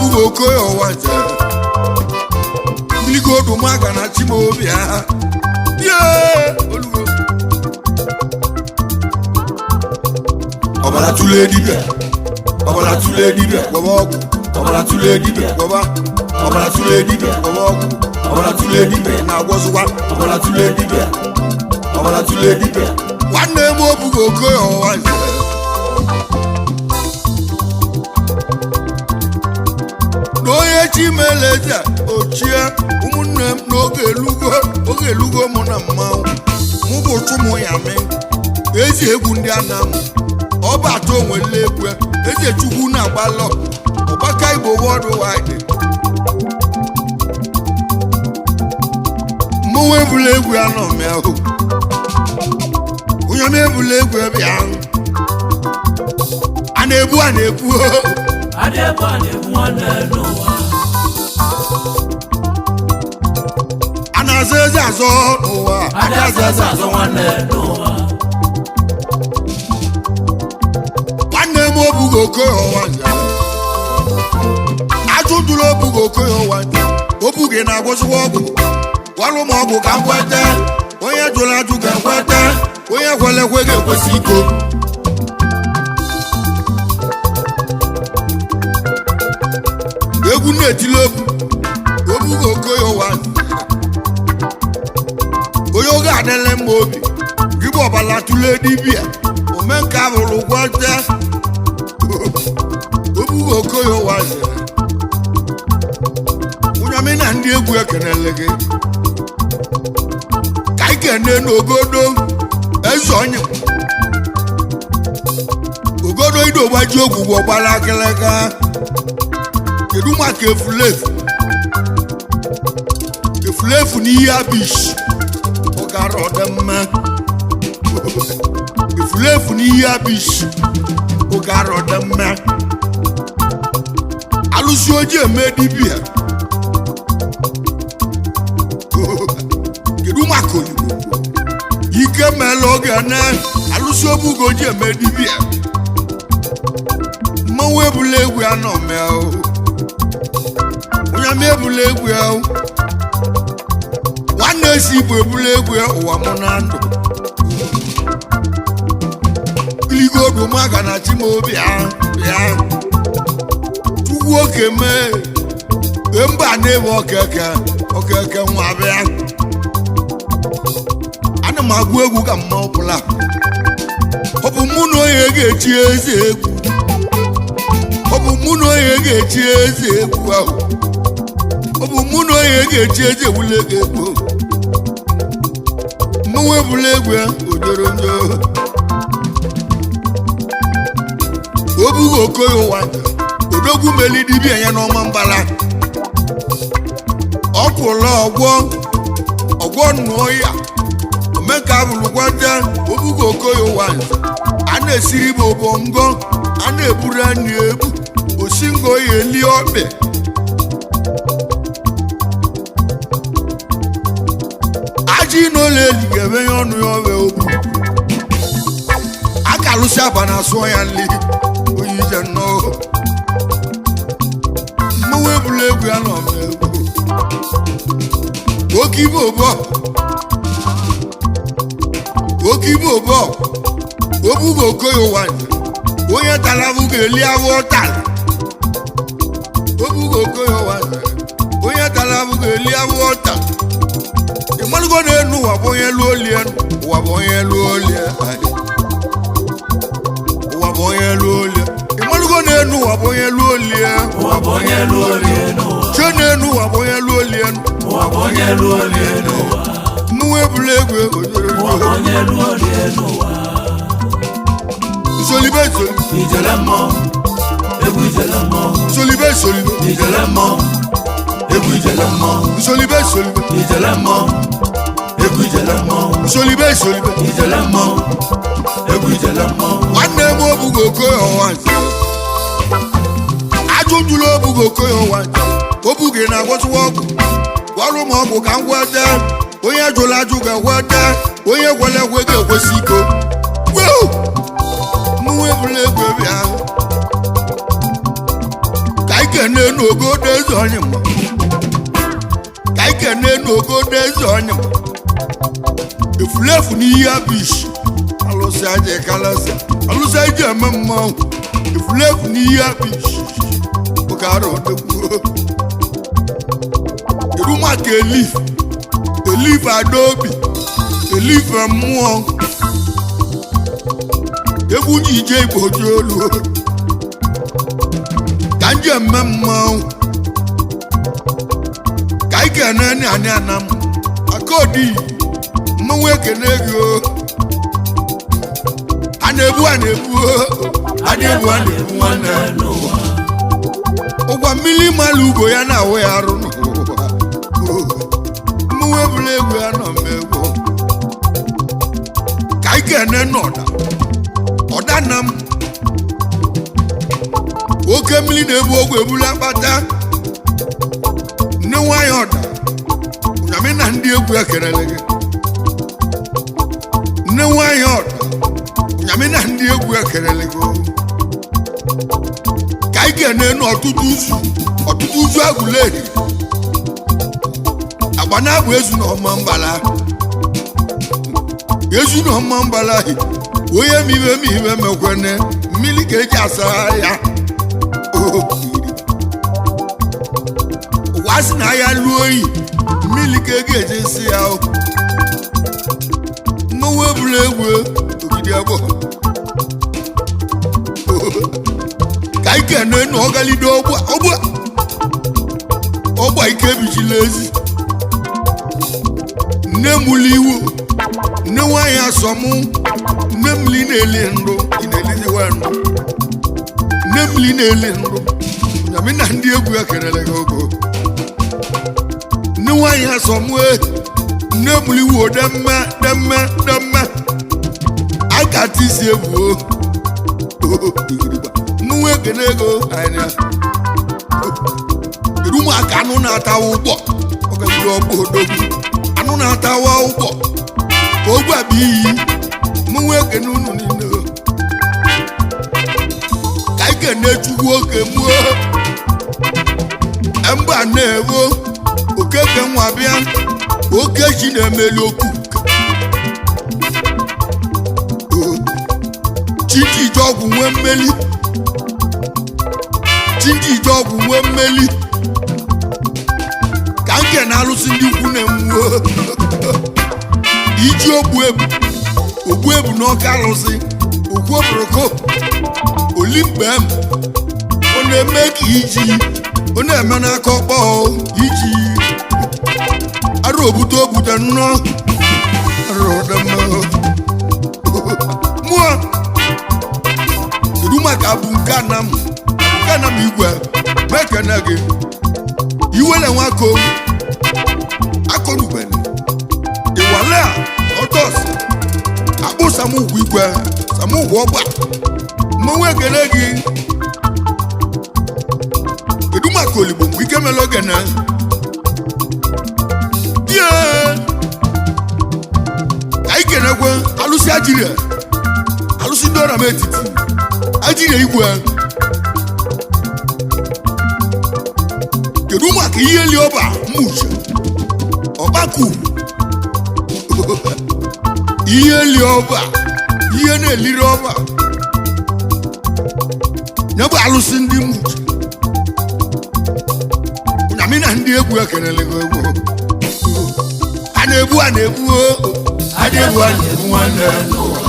Obugo Okoye nwaeze biligo dumaga na chimobia olugo obala tule dibe gobo obala tule dibe goba obala tule dibe gobo obala tule dibe na gwozuwa obala tule dibe Nwannemu Obugo Okoye nwaeze n'onye chimeleze ochie ụmụnne m n'oge elugo mụ na mmanwụ mụ bụ Chukwuma ezi egwu ndị Anam ọbata onwele egwu eze Chukwu na-agbalọ ọgbaka Igbo worldwide mụnwa ebula egwu ya nọ m ahụ onye na-ebula egwu ebe ahụ a na-ebu Anaza eze azọ n'ụwa Nwannemu Obugo Okoye nwaeze ajụjụrụ Obugo Okoye nwaeze Obugo na-agwọziwa ọgwụ gwalụ m ọgwụ ka m kwete onye jụrụ ajụ ga-ekwete onye kwere ekwe ga-ekwesị iko egwu na-etili Obugo Okoye nwaeze onye oge adịla mma obi gị bụ ọbala tụle dibịa omenka abụrụ gwọte Obugo Okoye nwaeze Unyami na ndị egwu ekenele gị ka anyị kene n'ogodo eze onye ogodo ido gbaji ogwugwo gbara akịlịka kedu maka efulefu n'ihe abish ọgara ọdịmma efulefu n'ihe abish ọgara ọdịmma alụsi ojii eme dibịa kedu maka oyibo ike mele oge na alụsi Obugo ojii eme dibịa mmanwụ ebula egwu ya nọ mee Unyami ebula egwu ya nwanne esi Igbo ebula egwu ya ụwa mụ na ndụ biligo dumaga na chimobia ya Chukwu oke mee mba na-ebe okeke nwa bịa ana m agụ egwu ka mma ọbụla ọ bụ mụ na onye ga-echi eze egwu ahụ ọ bụ mụ na onye ga-echi eze ewule gị egwu mmanwụ ebula egwu ya ojoro njọ Obugo Okoye nwaeze odogwu meli dibịa ya n'ọma mbala ọkwụla ọgwọ nnụọ ya omenka abụrụ gwata Obugo Okoye nwaeze a na-esiri bụ obongo a na-eburu anyị ebu osingo ya eli ọkpe ajị n'ụlọ eli ga-eme ya ọnụ ya ọbịa okwu aka alụsị aba na-asụọ ya nli onye ije nnọọ mmanwụ ebula egwu ya nọ egwu oke ibe ụbọ Obugo Okoye nwaeze onye talavu ga-eli ahụ ọtala Obugo Okoye nwaeze onye talavu ga-eli ahụ ọtala ịmalụgo na-enu ụwa bụ onye lụọ olie ịmalụgo na-enu ụwa bụ onye lụọ olie che na-enu ụwa bụ onye lụọ olie mmụọ ebula egwu ojoro solibe Nwannemu Obugo Okoye nwaeze ajụjụrụ Obugo Okoye nwaeze Obugo na-agwọtụwa ọgwụ gwalụ m ọgwụ ka m gwete onye jụrụ ajụ ga-egwete onye gwere ekwe ga-ekwesị iko mmanwụ ebula egwu ebe ahụ ka anyị kene n'ogo Udenze Unyami ka anyị kene n'ogo Udenze Unyami efulefu n'ihe abish alụsị aja kalasa alụsị aja eme mmanwụ efulefu n'ihe abish oge arụ odegbuo kedu maka elif adaobi elif mmụọ egwu ije igbo ji olu ka nje mme mmanwụ ka anyị kene anyị anam akodi mmanwụ ekene gị a na-ebu nwanne n'ụwa ụgwa mmiri mmalụ ugbo ya na-awụ ya arụ n'ụwa mmanwụ ebula egwu ya nọ mmegbu ka anyị kene ọda nna m oke mmiri na-ebu ogwe ebula mkpata nne nwanyị ọda Unyami na ndị egwu ekerele gị nne nwanyị ọda Unyami na ndị egwu ekerele gị ka anyị ga-ene ọtụtụ uzu agụleri agba na-abụ ezu na ọma mbala onye mibe mekwene mmiri ka eji asa ya ụwa sị na ya lụọ oyi mmiri ka ego eji esi ya mmanwụ ebula egwu ogidi abụọ ka anyị kene na ọgalide ọgba ike ebichila ezi nne mụlụ iwu nne nwanyị asọmụ nne mmiri na-eli ndụ na-eliziwa ndụ nne mmiri na-eli ndụ Unyami na ndị egwu ekerele gị ogo nne nwanyị asọmụ nne mụlụ iwu demme akata isi egwu mmanwụ ekene ego anya kedu ụmụaka anụ na-atawa ụgbọ ọgaziri ọgbọ odogwu anụ na-atawa ụgbọ ka ogwu abụ iyi mmanwụ ekene unu niile ka anyị kene chukwu oke mụọ mba na-ewo okeke nwa bịa oke ji na-emeli okwu chidi ọgwụ nwee mmeli ka nke na-alụsị ndị ikwu na-enwuo iji ogbu ebu n'ọka alụsị okwu oboroko olimkpe m ọ na-eme ka ọ na-eme n'aka ọkpọ iji arụ obute nnọọ mụọ kedu maka bụ nke anam igwe mekene gị iwele nwako akọnubene iwale ọtọs akpụ samugwu igwe samugwu ọgba mmanwụ ekele gị kedu maka oligbo mgbe ike mele ogene die anyị kenekwe alụsị alụsị ndị ọra m etiti ajiria igwe kedu maka ihe li ọba mmuche ọbaku ihe li ọba ihe na-eliri ọba ya bụ alụsị ndị mmuche Unyami na ndị egwu ekelele gị egwu a na-ebu nwanne n'ụwa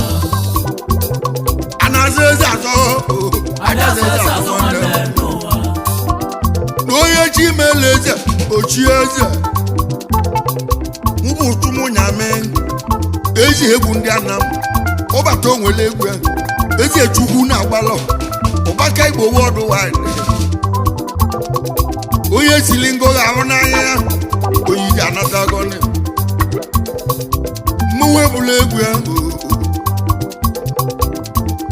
a na-aza eze azọ na onye chi mele eze ochie eze mbụ Chukwuma Unyami eji egwu ndị anam ọbata onwere egwu eze chukwu na-agbalọ ụbaka igbo wọdụ wide onye sili ngoga ahụ n'anya ya onye iji anata gọni mmanwụ ebula egwu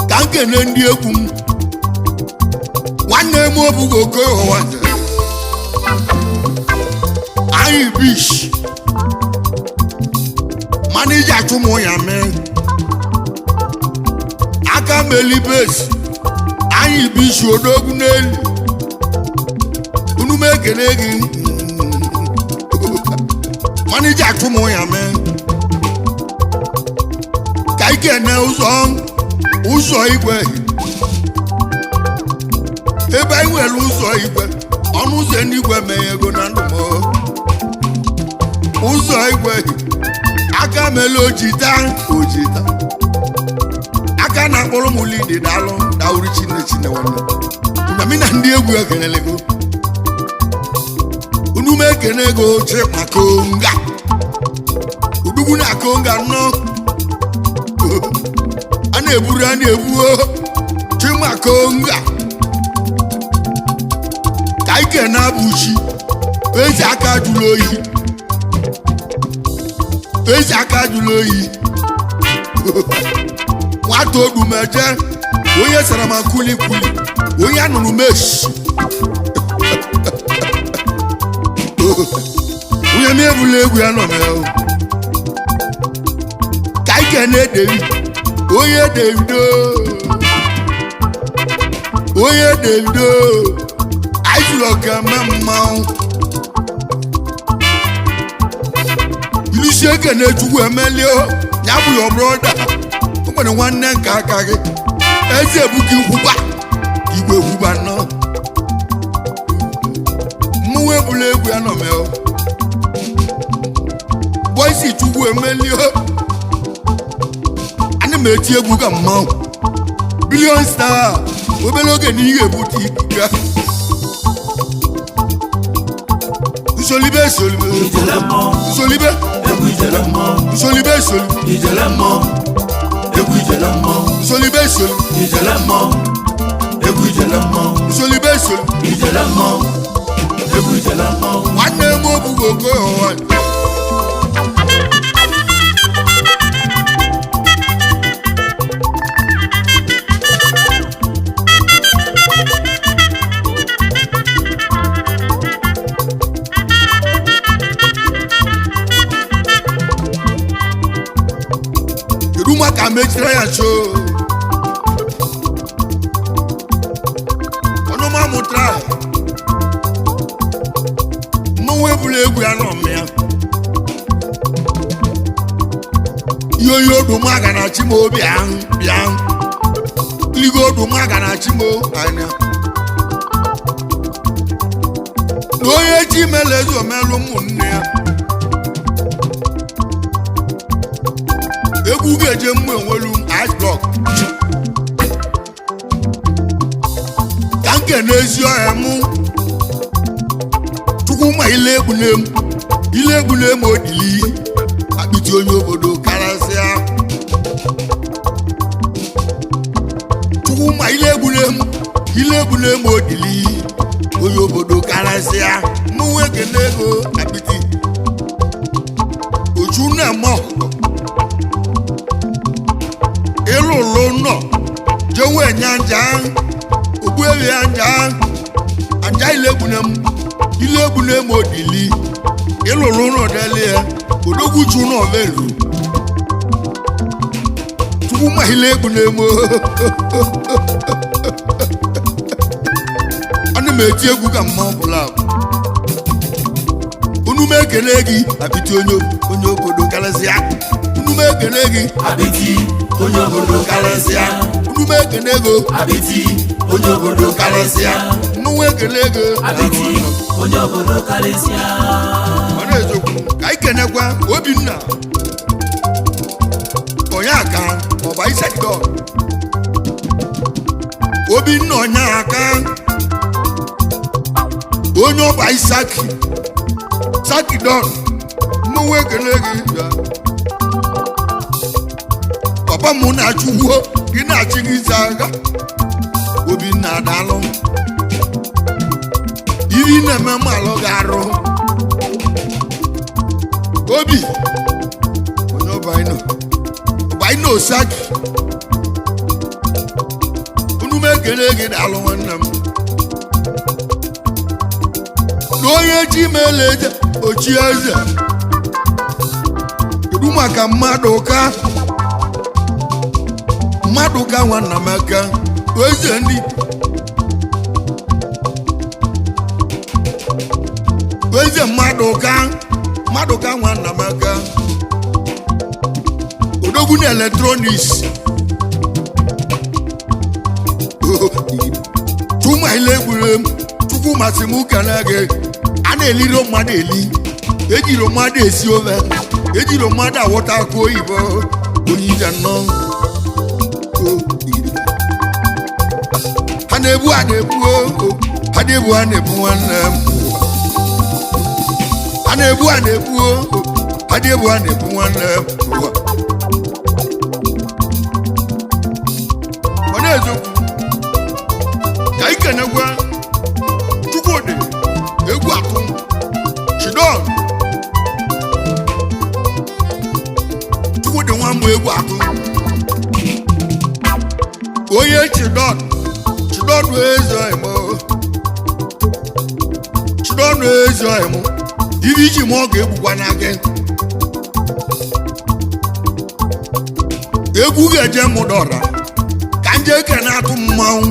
ka nkene ndị egwu m Nwannemu Obugo Okoye nwaeze anyị bish manija Chukwuma Unyami aka melibes anyị bish odogwu n'elu unu me ekele gị manija Chukwuma ya mee ka ike na ụzọ igwe ebe anyị nwere ụzọ igwe ọnụ ụzọ n'igwe mee ego na ndụ m ụzọ igwe aka mele ojita aka na-akpọrọ m lidi daalụ dauri chinechinne nwanne na mi na ndị egwu ekelele go unu m ekene ego Chukwuma konga udugwu na konga nọ a na-eburu Chukwuma konga ka ike na-abụchi ezi aka jụrụ oyi nwata odumeje onye sara ma kulikuli onye anụrụ meshi onye m ebula egwu ya nọ mee ka ike na-edewi onye Davido anyị jụrụ ọka eme mmanwụ ilisi eke na-echukwu emelie ya bụ ya broda o nwere nwanne nke aka gị eze ebuka igwe kwuba nọ mmụọ ebula egwu ya nọ mee bọisi chukwu emelie ana m eti egwu ka mmanwụ bilion star obere oge na ihe ebute ikuku ya Solibe Nwannemu Obugo Okoye ka mechira ya show ọnụma mụtara mmanwụ ebula egwu ya nọ mmịa yoyo odumaga na chimo bịa ligo odumaga na chimo anya n'onye ji melezi omelu ụmụnne ya egwu ga-eje mmụ enwelu ice block ka nke n'ezi ọhịa mụ Chukwuma ile egwu na-eme odili akpịtị onye obodo karasịa Chukwuma ile egwu na-eme odili onye obodo karasịa mụnwe ekene ego akpịtị ochu na-eme ọkụkọ ịlụlụ nọ jewe nyanja ogbuewi anja ile egwu na-eme odili ịlụlụ nọ delie odogwu chu nọ velu Chukwuma ile egwu na-eme ana m eti egwu ka mma ọbụla unu m ekele gị abịtị onye obodo karịsịa unu m ekele gị abịtị onye obodo karịsịa unu m ekele ego abịtị onye obodo karịsịa unu ekele ego abịtị onye obodo karịsịa ọ na-ezokwu ka anyị kenekwa Obinna onye aka ọba isekọ Obinna onye aka onye ọba Saki don mmanwụ ekele gị ya papa m na-achụgbuo gị na-achị gị isi aga Obinna adalụ iri na-eme mmalụ ga-arụ obi onye ọbaino Saki unu m ekele gị dalụ nwanne m na onye ji mele eze ochi eze kedu maka mmadụ ka nwanna m aka eze ndị eze mmadụ ka nwanna m aka odogwu na electronics tụma ile gburu m chukwu masị m kele gị a na-eliro mmadụ eli ejiri mmadụ esi ofe ejiri mmadụ awọta akụ oyibo onye nnọ ha na-ebu nwanne m ha na-ebu nwanne m ọ na-ezokwu ka ikenegwa Chukwudi egwu atụ Chidon Chukwudi nwa mbụ egwu atụ onye Chidon ezi ọhịmụ ibe iji ma ọ ga-egbukwa na gị egwu ga-eje mụdọra ka nje eke na-atụ mmanwụ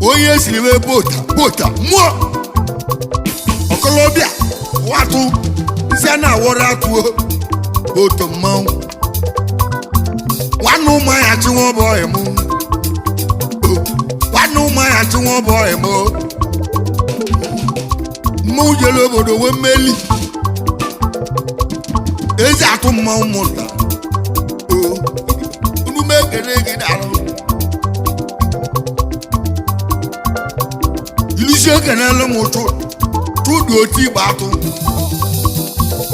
onye siri wee bota mmụọ ọkọlọbịa watụ si a na-awọrọ atụo boto mmanwụ nwanne ụmụahịa chinwa ọbụ ọhịmụ mmanwụ jere obodo wee mmeli ezi atụ mmanwụ mụta unu mee ekele gị dalụ ilisi ekenelu m tụdụ otu igba atụ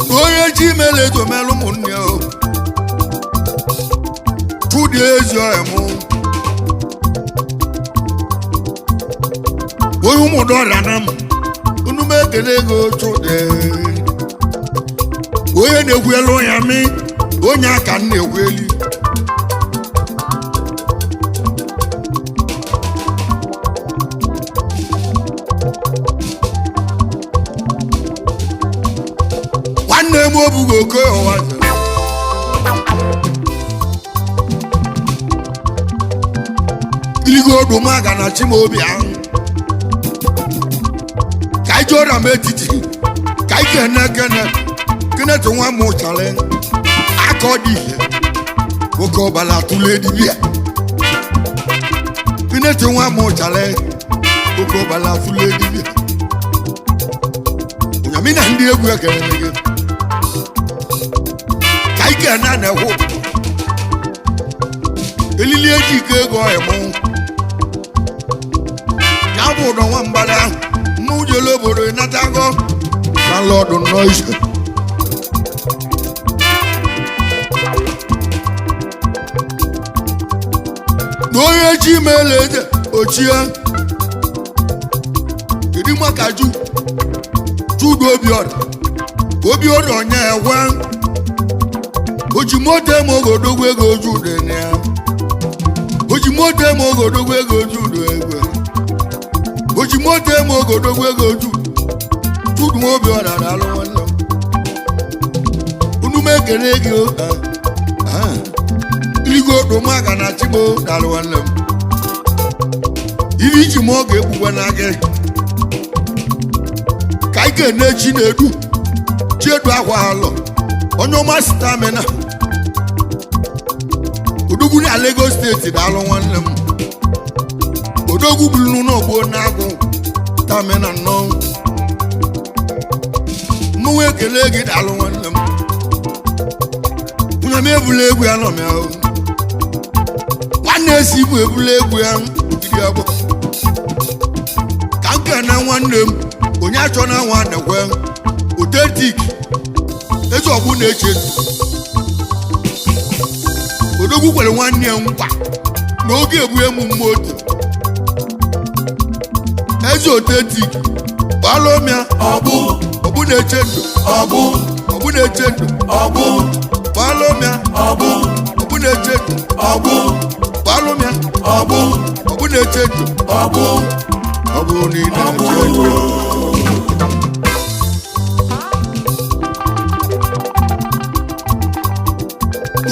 na onye ji mele ezo melụ ụmụnne tụdụ ezi ọhịa mụ onye ụmụdọrịa na m unu mee ekele ego tụdụ onye na-egwu elu ya mi onye aka m na-egwu eli Nwannemu Obugo Okoye nwaeze iligo odumaga na chimobi ahụ ka ije ọrịa m etiti ka ike kenetu nwa m ụchara aka ọ dị ihe nwoke ọbala tụle dibịa kenetu nwa m ụchara nwoke ọbala tụle dibịa Unyami na ndị egwu ekere gị ka ike na-ekwu elili eji ike ego ọhịmụ ya bụ ụdọ nwa mgbada mmanwụ jele obodo natago na lọdụ noise na onye ji meela eze ochie kedu maka Chukwudi obiọra onye ewe ojimoto eme ogodogwu ego Chukwudi ya ojimoto eme ogodogwu ego Chukwudi egwe ojimoto eme ogodogwu ego Chukwudi nwa obiọra na-alụ nwanne unu m ekele gị iligo odumaga na chimo na-alụ nwanne m iri iji ma ọ ga-egbukwa na gị ka ike na-echi na-edu chiedu akwa alọ onye ọma stamina odogwu na Lagos steeti na-alụ nwanne m odogwu bụrụ n'ogbo na-agụ stamina nnọọ mmanwụ ekele gị na-alụ nwanne m Unyami ebula egwu ya nọ m ahụ nwanne esi ibu ebula egwu ya iri agbọ ka nke na nwanne m onye achọ na nwa nekwe otetik ezi ọgbụ na-eche odogwu kwere nwanne ya nkwa n'oge egbu emume otu ezi otetik gbalụmịa ọgbụ na-eche ndụ ọgbụ na-eche ndụ gbalụmịa ọgbụ na-eche ndụ gbalụmịa ọgbụ na-eche ndụ ọ bụ niile na-eche ndụ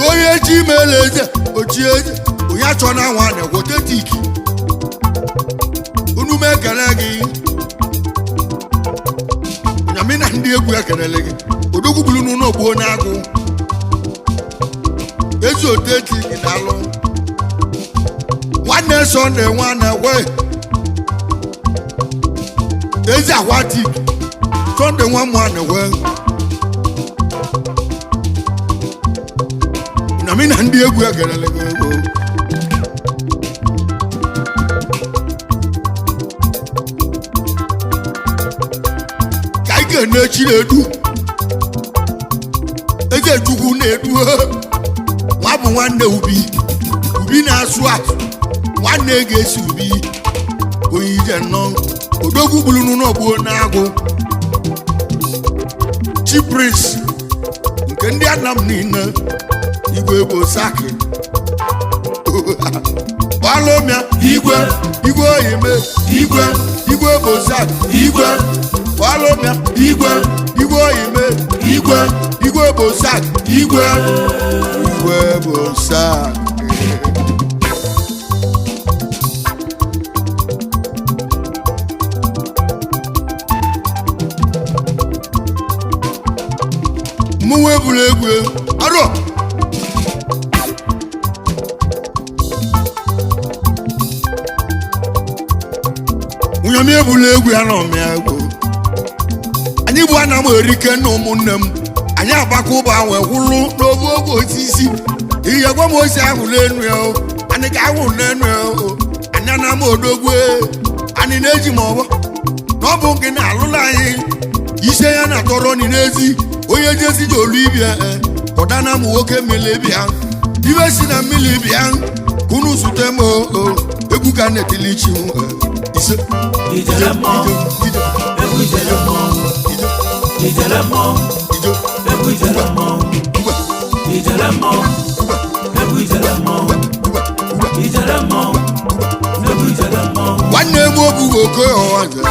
onye ji meela eze ochie eze onye achọ na nwa na-egwotetik unu m ekele gị Unyami na ndị egwu ekelele gị odogwu bulu n'ụlọ ogbuo n'agụ ezi oteti gị daalụ nwanne Sunday nwanne we ezi akwati Sunday nwanne we Unyami na ndị egwu ekelele gị na-echi na-edu eze chukwu na-edu nwa bụ nwanne ubi na-asụ asụ nwanne ga-esi ubi onye ije nnọọ odogwu gburu n'ọgbuo n'agụ chipris nke ndị Anam niile igwe bụ saki ọlụmịa igwe oyime igwe bụ saki igwe ọlụmịa igwe oyime igwe bụ sak igwe bụ sak mụnwa ebulu egwu arọ Unyami ebulu egwu ya na ọmịa egwu anyị bụ Anam erike na ụmụnne m anyị agbakọ ụba wee kwụrụ n'obu oge osisi ihe gwa m osi ahụ n'enu ya anyị ga-ahụ n'enu ya anyị Anam odogwu anyị na-eji ma ọbọ na ọ bụ gị na-alụla anyị ise ya na-atọrọ ni n'ezi onye jezi ji olu ibia ụdana m nwoke mmiri bịa ibe si na mmiri bịa kunu zute m egwu ka na-etilichi ise Nwannemu Obugo Okoye nwaeze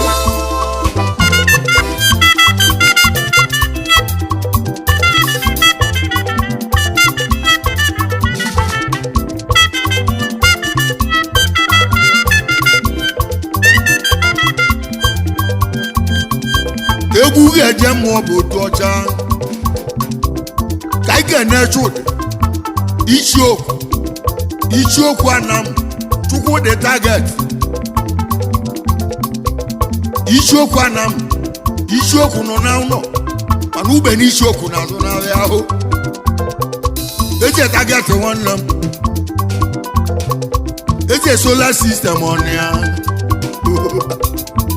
egwu ga-eje mmụọ bụ otu ọcha ka anyị ga-eneche ụdị ichiokwu Anam chukwu dị target ichiokwu Anam isiokwu nọ na ụlọ mana ube na isiokwu na-azụ n'ahịa ahụ eji target nwanne m eji solar system ọnụ ya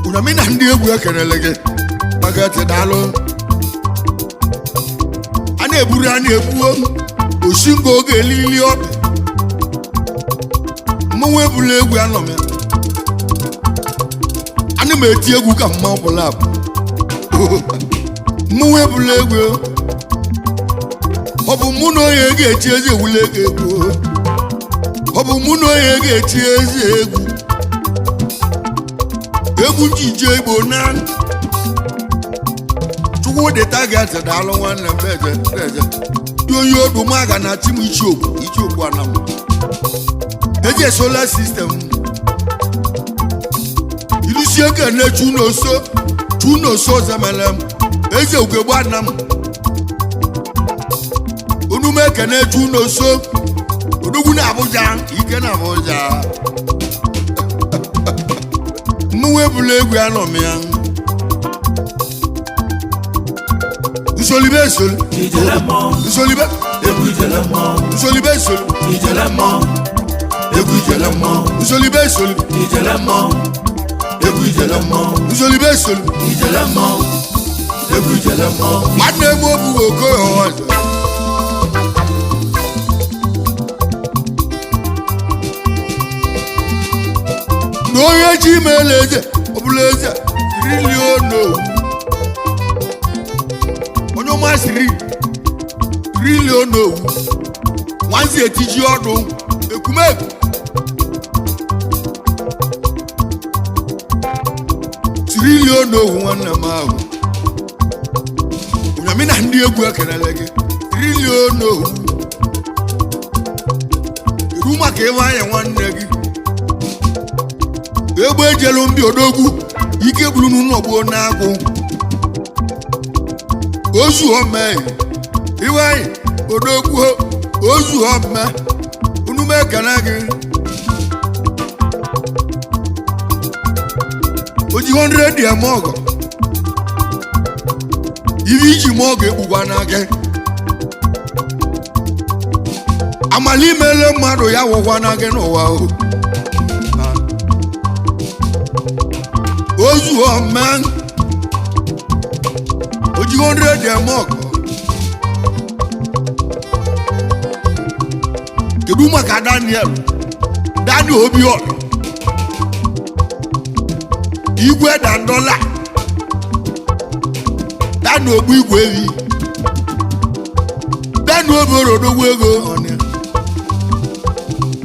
Unyami na ndị egwu ekelele gị daalụ a na-eburu a na-ebuo osingo oge elili ọbị mmanwụ ebula egwu anọm ya ana m eti egwu ka mma ọbụla abụ mmanwụ ebula egwu ọ bụ mụ na onye ga-echi ezi ewule egwu ọ bụ mụ na onye ga-echi ezi egwu njije Igbo na the target daalụ nwanne m eze onye odu maga na tim ichiokwu Anam eje solar system ilusi eke na chunoso zemelem eze ugegbu Anam onume eke na chunoso odogwu na Abuja ike na Abuja mmanwụ ebula egwu anọm ya Nsolibe Nsolibe Nsolibe Nsolibe Nwannemu Obugo Okoye nwaeze na onye ji meela eze ọbụla eze trilion onye ọmasịrị trilion owu nwanzi etiji ọdụ ekumegu trilion owu nwanne m ahụ Unyami na ndị egwu ekelele gị trilion owu iru maka ịwa anya nwanne gị egbe ejelu mbi odogwu ike gburu n'ụlọ gbuo n'agụ ozu ome iwe odogwu ozu ome unu me kana gị oji 100 ya mogo ivi iji mogo egbugwa na gị amali mele mmadụ ya wụkwa na gị n'ụwa ozu ome oji 100 ya mogo kedu maka Daniel Obiora igwe $1 Daniel ogbu igwe ewi Daniel Obiora odogwu ego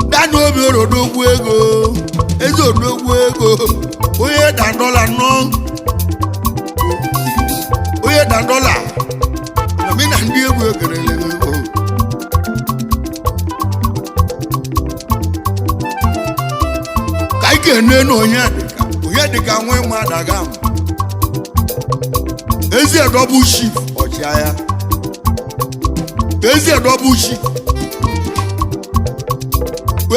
Daniel Obiora odogwu ego eze odogwu ego onye $1 nọ onye $1 na ndị egwu egerele ego ka ike nenu onye dịka nwe mmadụ aga ezi double shift ọchịagha ezi double shift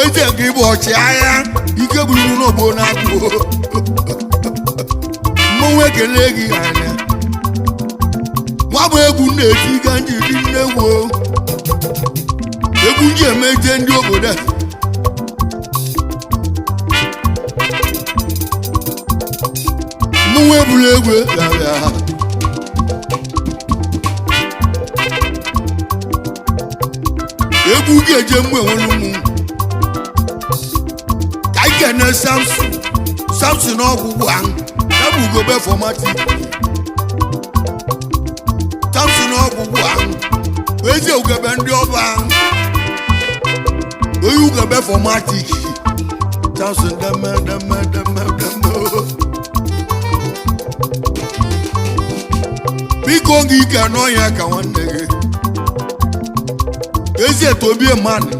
ezi gị bụ ọchịagha ike bụrụ n'ogbo na-akpụ mmọnwụ ekele gị anya nwa bụ egwu na-eti ga ndị dị nnegwu egwu nji emeje ndị obodo a mmọnwụ ebula egwu egwu ga-eje mmụ enwere ụmụ ka anyị kene Samson ọgwụgwụ ahụ ya bụ ugobe fọmatik Samson ọgwụgwụ ahụ ezi ugebe ndị ọba ahụ onye ugebe fọmatik Samson deme biko gị ike n'ọnya ka nwanne gị ezi tobie mmadụ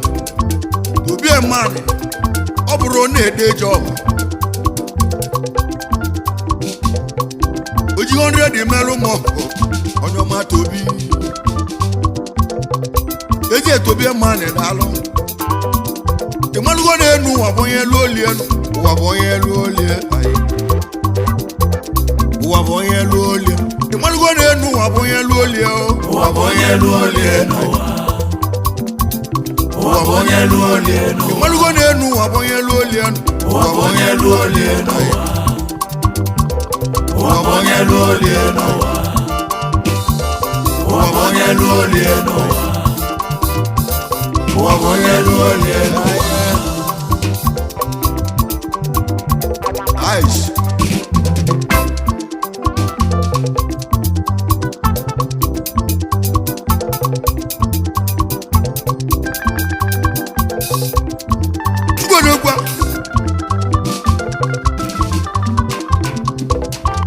ọ bụrụ na-ede jọb oji 100 merụ m onye ọma tobi ezi etobie mmadụ daalụ ịmalụgo na-enu ụwa bụ onye elu olie ụwa bụ onye elu olie ụwa bụ onye elu olie ịmalụgo na-enu ụwa bụ onye elu olie ụwa bụ onye elu olie ụwa bụ onye elu olie ịmalụgo na-enu ụwa bụ onye elu olie ụwa bụ onye elu olie ụwa bụ onye elu olie ụwa bụ onye elu olie ụwa bụ onye elu olie Ice.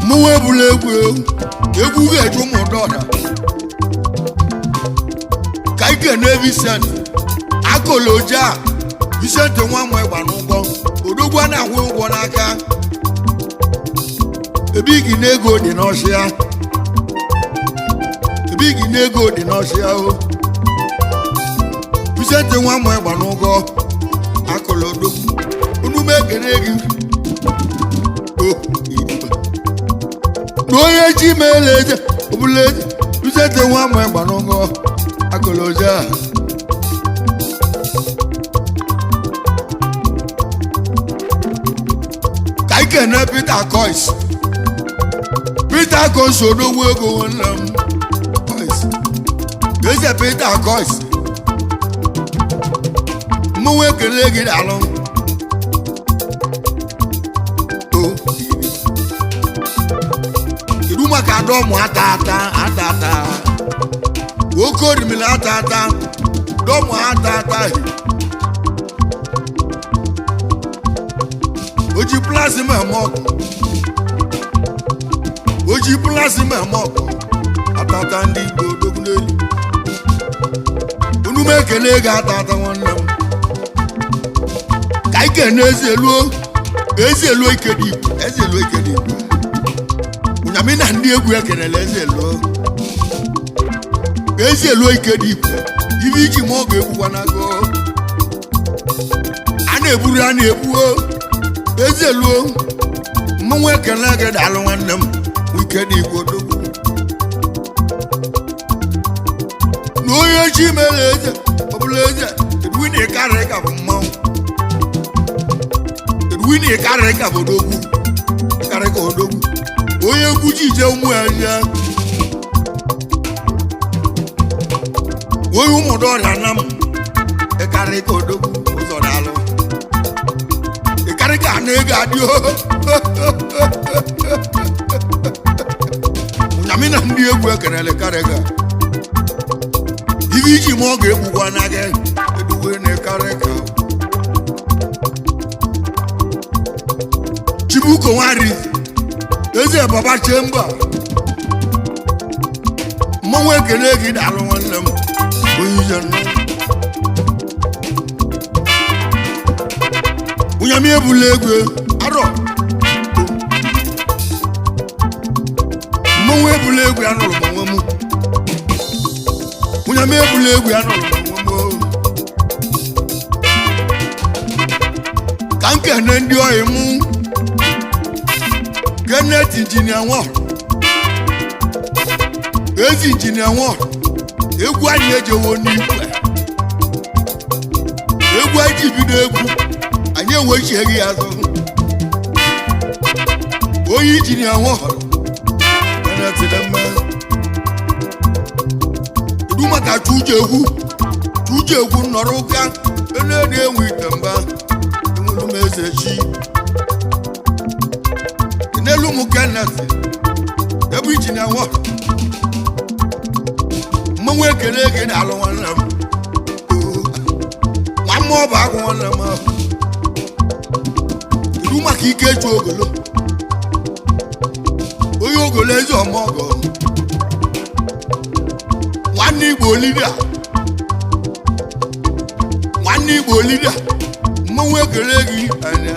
Mụnwa ebula egwu ga-eju ụmụ dọda ka ike na Vincent akoloja Vincent nwa mwe gba n'ụgwọ odogwu a na-ahụ ụgwọ n'aka ebigi n'ego dị n'ọsịa o Vincent nwa mwe gba n'ụgwọ akolodogwu unu m ekene gị n'onye ji meele eze obula eze Vincent nwa mwe gba n'ụgwọ akoloja ka ike na Peter Coys odogwu ego nwanne m eze Peter Coys mmụnwụ ekele gị daalụ kedu maka dọmụ atata oke orimili atata dọmụ atata oji plasma emọkụ atata ndị Igbo odogwu n'elu unu m ekele gị atata nwanne m ka ike na eze eluo ike dị Igbo Unyami na ndị egwu ekelele eze eluo ezi elu ike dị ikwe ibe iji ma ọ ga-egbukwa n'ago a na-eburu a na-egbuo ezi elu mmanwụ ekele gị daalụ nwanne m ike dị igwe odogwu na onye chi mere eze ọbụla eze edwin ịkarị ka bụ mmanwụ edwin ịkarị ka bụ odogwu karị ka odogwu onye egwu ji ije ụmụ ya ya onye ụmụdọ ọrịa na m ịkarị ka odogwu ụzọ daalụ ịkarị ka na ego adị Unyami na ndị egwu ekerele karị ga ibe iji ma ọ ga-egbukwa na gị eduwe na ịkarị ka Chibuko nwari eze baba chemba mmanwụ ekele gị daalụ nwanne m onye ije nọ Unyami ebula egwu arọ mmanwụ ebula egwu ya nụrụ gbanwe m Unyami ebula egwu ya nụrụ gbanwe m ka m kene ndị ọyị m Kenneth injinia nwa ezi injinia nwa egwu anyị ejewo n'ikwe egwu anyị bido egwu anyị enwechighị ya azụ onye injinia nwa Kenneth demme edu maka tuje egwu nọrọ ụka na-ede enwe ite mba enwere m eze chi n'elu m Kenneth ebe injinia nwa mmanwụ ekele gị daalụ nwanne m nwa ọ bụ agwụ nwanne m ahụ iru maka ike ju ogolo onye ogolo ezi ọmọgọ nwanne Igbo olida mmanwụ ekele gị anya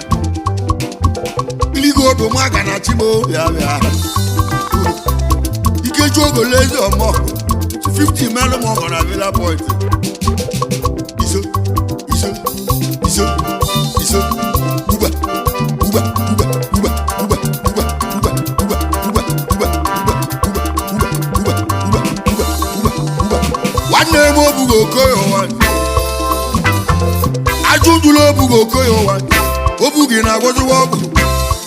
iligo odo maka na chibo bịa ike ju ogolo ezi ọmọgọ 50 melo mo gonna Villa Point. Iso. Uba. Nwannemu Obugo Okoye one. Ajunjulo Obugo Okoye one. Obugo na agwozi wogu.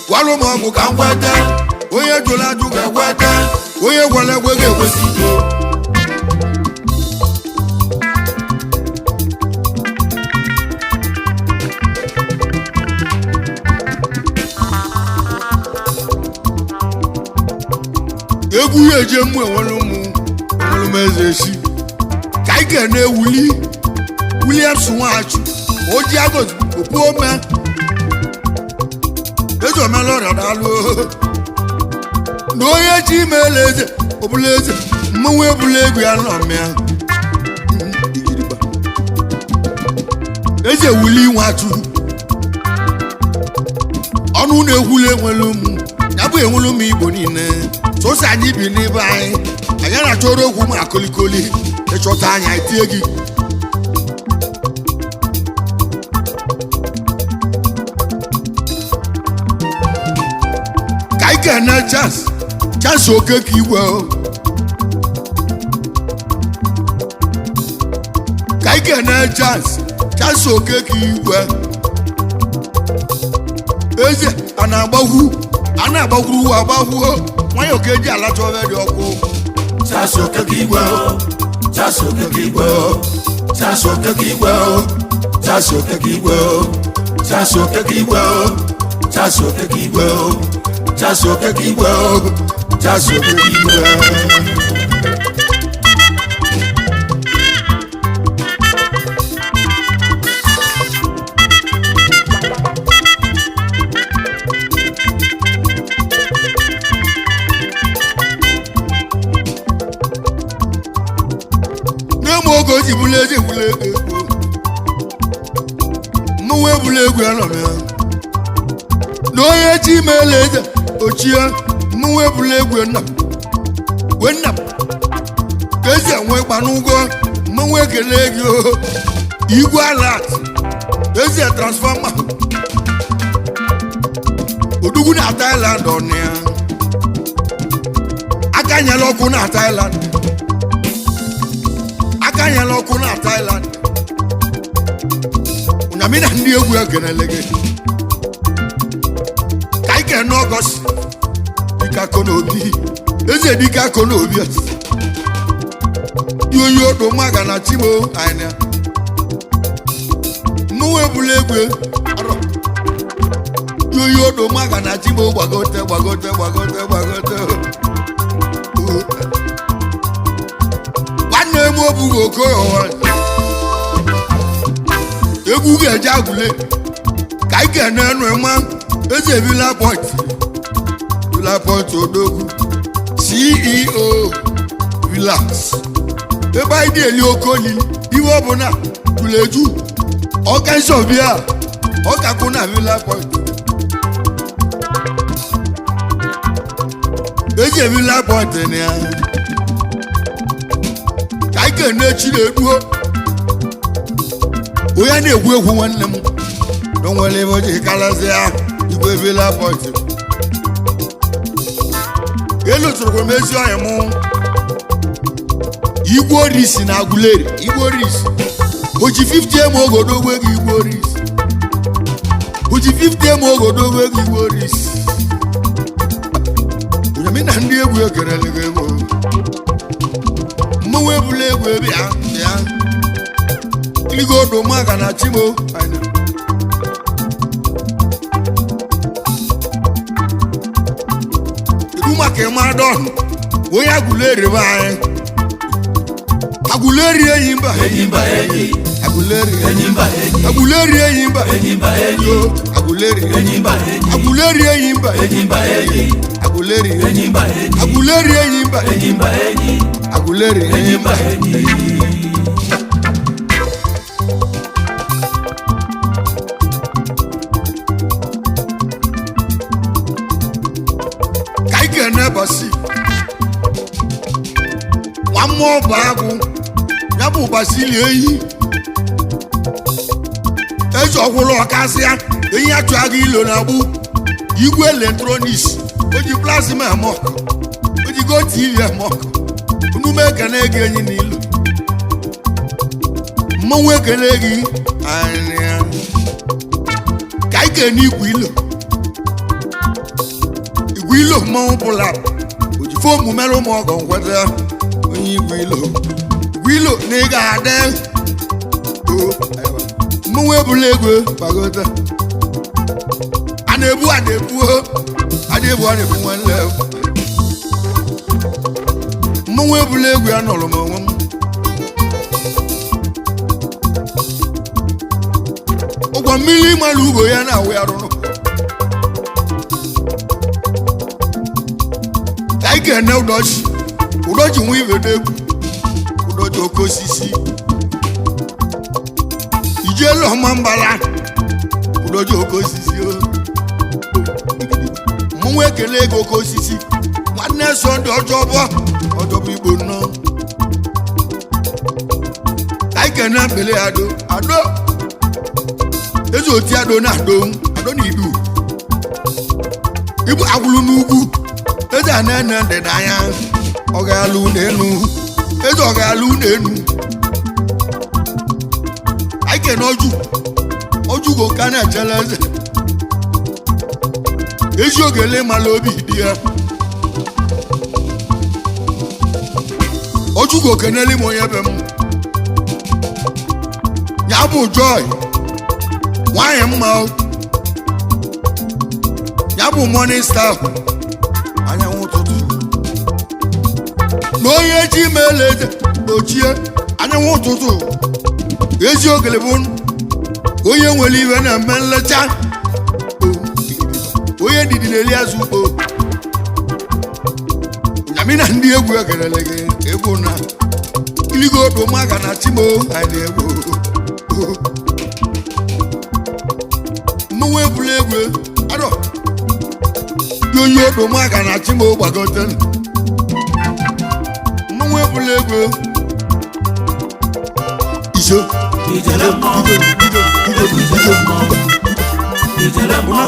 Walu mo ogu ka ngwete. Oye jola ju ka ngwete. Oye gwale gwege kwesido. Egwu eje mụ enwere m eze esi ka ị ga na-ewuli Williams Nwachu oji agozi okpu ome eze omelọrịa daalụ na onye chi meela eze ọbụla eze mmanwụ ebula egwu ya nọmịa eze wuli Nwachu ọnụ na-ekwuli enwere ụmụ ya bụ enwere ụmụ Igbo niile sosa anyị bi n'ebe anyị na-achọrọ okwu ma kolikoli ịchọta anya itie gị ka ị ga-ene chance oke ka igwe ka ị ga-ene chance oke ka igwe eze a na-agbakwuru agbagwuo nwanyị oke ji alacha obe dị ọkụ chance oke ka igwe chance oke ka igwe chance oke ka igwe chance oke ka igwe chance oke ka igwe chance oke ka igwe chance oke ka igwe chance oke ka igwe ogo ji bule ego mmanwụ ebula egwu ya nọ ya na onye chi meela eze ochie mmanwụ ebula egwu nna eze nwe gbanugo mmanwụ ekele gị o igwe alat eze transfọma odugwu na Thailand ọnụ ya aka nyela ọkụ na Thailand aka nyela ọkụ na Thailand Unyami na ndị egwu ekenele gị ka ike n'ọgọst dịka konobi eze dịka konobi yoyo odo maga na chimo anya mmanwụ ebula egwu arọ yoyo odo maga na chimo gbagote Nwannemu Obugo Okoye egwu ga-eje agụle ka ike na-enu ma eze Villa Point odogwu CEO Villas ebe anyị dị-eli okoli iwe ọbụla juleju ọka nsobia ọkakụ na Villa Point eze Villa Point na ya ka ike na-echi na-eduo onye na-egwu egwu nwanne m n'onwere ebe o ji kalazi ya igwe Villa Point elotụrụ m ezi ọhịa mụ igwe orisi na Aguleri igwe orisi oji 50 eme ogodo ogwe gị igwe orisi oji 50 eme ogodo ogwe gị igwe orisi Unyami na ndị egwu ekerele gị egwu mmanwụ ebula egwu ebe ya iligo odo maga na chimo idu maka ịma dọnụ onye Aguleri be anyị Aguleri enyimba Aguleri enyimba Aguleri enyimba Aguleri enyimba Aguleri enyimba Aguleri enyimba Aguleri enyimba Aguleri enyimba kaike nebasi wamo bagu yabu basili eyi ejo ọgwụlụ ọkasịa eyi atụ aga ilo na agbu igwe electronics oji plasma emok oji go TV emok unume ekene gị enyi n'ilo mmanwụ ekene gị anya kaike n'igwe ilo mmanwụ pụla oji fomu merụ ụmụ ọgọ nkweta onye igwe ilo na ị ga-adị mmanwụ ebula egwu gbagota a na-ebu nwanne mmanwụ ebula egwu ya nọrọ m onwe m ụgwọ mmiri ịmara ugo ya na-awụ ya rụrụ ka ike ene ụdọchi nwa ibedo egwu ụdọchi oke osisi ijelu ọma mbala ụdọchi oke osisi mmanwụ ekele ego oke osisi nwanne so ndị ọjọbụ igbo nnọ ka ike na mbele ado ezi oti ado na idu ibu agwụlụ n'ugwu eze a na-ene ndị n'anya ọ ga-alụ n'enu eze ọ ga-alụ n'enu ike na ojugo ka na-echele eze ezi ogele mala obi dị ya ojugo kenele m onye be m ya bụ joy nwanyị mma ya bụ morning star anyanwụ ụtụtụ na onye ji mele eze ochie anyanwụ ụtụtụ ezi ogele bụ onye nwere iwe na-eme nlecha onye ndidi na-eli azụ ugbo Unyami na ndị egwu ekerele gị egwu na iligo odo maga na chimo anyị egwu mmanwụ ebula egwu arọ yoyo odo maga na chimo gbagote mmanwụ bulego ijo ijele mo ijele mo ijele mo